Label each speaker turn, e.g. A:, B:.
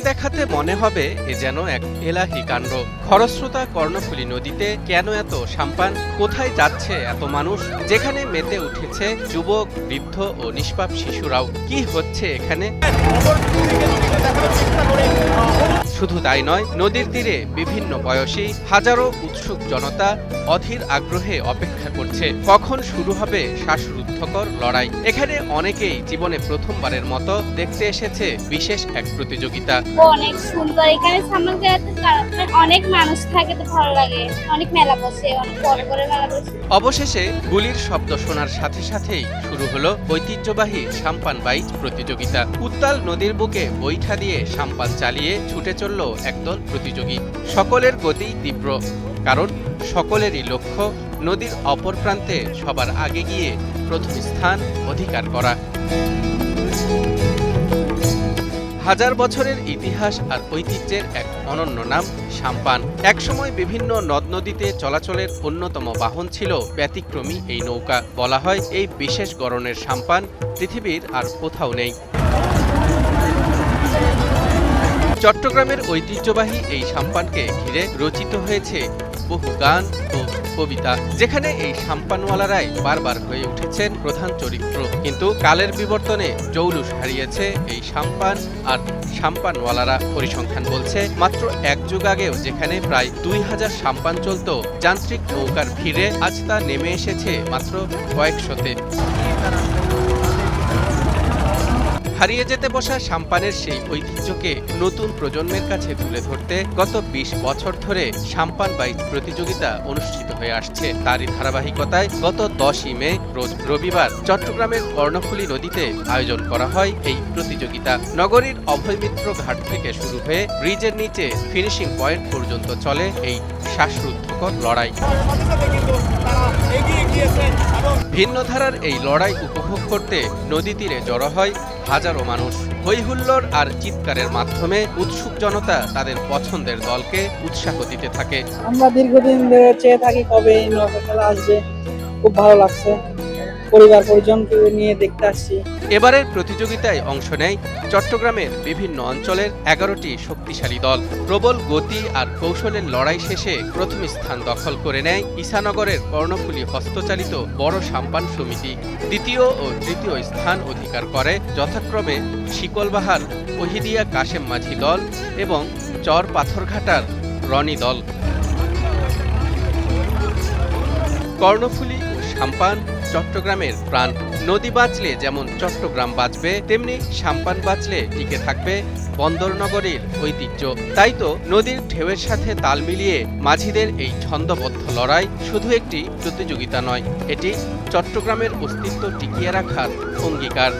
A: দেখাতে মনে হবে এ যেন এক এলাহি কাণ্ড। খরস্রোতা কর্ণফুলী নদীতে কেন এত সাম্পান? কোথায় যাচ্ছে এত মানুষ? যেখানে মেতে উঠেছে যুবক, বৃদ্ধ ও নিষ্পাপ শিশুরাও। কি হচ্ছে এখানে? শুধু তাই নয়, নদীর তীরে বিভিন্ন বয়সী হাজারো উৎসুক জনতা অধীর আগ্রহে অপেক্ষা করছে কখন শুরু হবে শ্বাসরুদ্ধকর লড়াই। এখানে অনেকেই জীবনে প্রথমবারের মতো দেখতে এসেছে বিশেষ এক প্রতিযোগিতা।
B: অনেক সুন্দর, এখানে সামনে অনেক মানুষ থাকে, তো ভালো লাগে। অনেক মেলা বসে, অনেক বড় বড় মেলা বসে।
A: অবশেষে গুলির শব্দ শোনার সাথে সাথেই শুরু হলো ঐতিহ্যবাহী সাম্পান বাইচ প্রতিযোগিতা। উত্তাল নদীর বুকে বৈঠা দিয়ে সাম্পান চালিয়ে ছুটে চলল একদল প্রতিযোগী। সকলের গতি তীব্র, কারণ সকলেরই লক্ষ্য নদীর অপর প্রান্তে সবার আগে গিয়ে প্রথম স্থান অধিকার করা। হাজার বছরের ইতিহাস আর ঐতিহ্যের এক অনন্য নাম সাম্পান। একসময় বিভিন্ন নদ নদীতে চলাচলের অন্যতম বাহন ছিল ব্যতিক্রমী এই নৌকা। বলা হয় এই বিশেষ গড়নের সাম্পান পৃথিবীর আর কোথাও নেই। চট্টগ্রামের ঐতিহ্যবাহী এই সাম্পানকে ঘিরে রচিত হয়েছে বহু গান ও কবিতা, যেখানে এই সাম্পানওয়ালারাই বারবার হয়ে উঠেছেন প্রধান চরিত্র। কিন্তু কালের বিবর্তনে জৌলুস হারিয়েছে এই সাম্পান আর সাম্পানওয়ালারা। পরিসংখ্যান বলছে মাত্র এক যুগ আগেও যেখানে প্রায় 2000 সাম্পান চলত যান্ত্রিক নৌকার ভিড়ে, আজ তা নেমে এসেছে মাত্র কয়েকশোতে। হারিয়ে যেতে বসা সাম্পানের সেই ঐতিহ্যকে নতুন প্রজন্মের কাছে তুলে ধরতে গত 20 বছর ধরে সাম্পান বাইচ প্রতিযোগিতা অনুষ্ঠিত হয়ে আসছে। তারই ধারাবাহিকতায় গত 10ই মে রোজ রবিবার চট্টগ্রামের কর্ণফুলী নদীতে আয়োজন করা হয় এই প্রতিযোগিতা। নগরীর অভয়মিত্র ঘাট থেকে শুরু হয়ে ব্রিজের নিচে ফিনিশিং পয়েন্ট পর্যন্ত চলে এই শ্বাসরুদ্ধকর লড়াই। ভিন্ন ধারার এই লড়াই উপভোগ করতে নদী তীরে জড়ো হয় হাজারো মানুষ। হৈহুল্লোড় আর চিৎকারের মাধ্যমে উৎসুক জনতা তাদের পছন্দের দলকে উৎসাহ দিতে থাকে।
C: আমরা দীর্ঘদিন ধরে চেয়ে থাকি কবে এই নৌকা খেলা আসবে, খুব ভালো লাগছে। পরিবার পরিজনকে নিয়ে দেখতে আসছি।
A: এবারের প্রতিযোগিতায় অংশ নেয় চট্টগ্রামের বিভিন্ন অঞ্চলের 11টি শক্তিশালী দল। প্রবল গতি আর কৌশলের লড়াই শেষে প্রথম স্থান দখল করে নেয় ঈশানগরের কর্ণফুলী হস্তচালিত বড় সাম্পান সমিতি। দ্বিতীয় ও তৃতীয় স্থান অধিকার করে যথাক্রমে শিকলবাহার ওহিদিয়া কাশেম মাঝি দল এবং চর পাথরঘাটার রনি দল। কর্ণফুলী ও সাম্পান চট্টগ্রামের প্রাণ। নদী বাঁচলে যেমন চট্টগ্রাম বাঁচবে, তেমনি সাম্পান বাঁচলে টিকে থাকবে বন্দরনগরীর ঐতিহ্য। তাই তো নদীর ঢেউয়ের সাথে তাল মিলিয়ে মাঝিদের এই ছন্দবদ্ধ লড়াই শুধু একটি প্রতিযোগিতা নয়, এটি চট্টগ্রামের অস্তিত্ব টিকিয়ে রাখার অঙ্গীকার।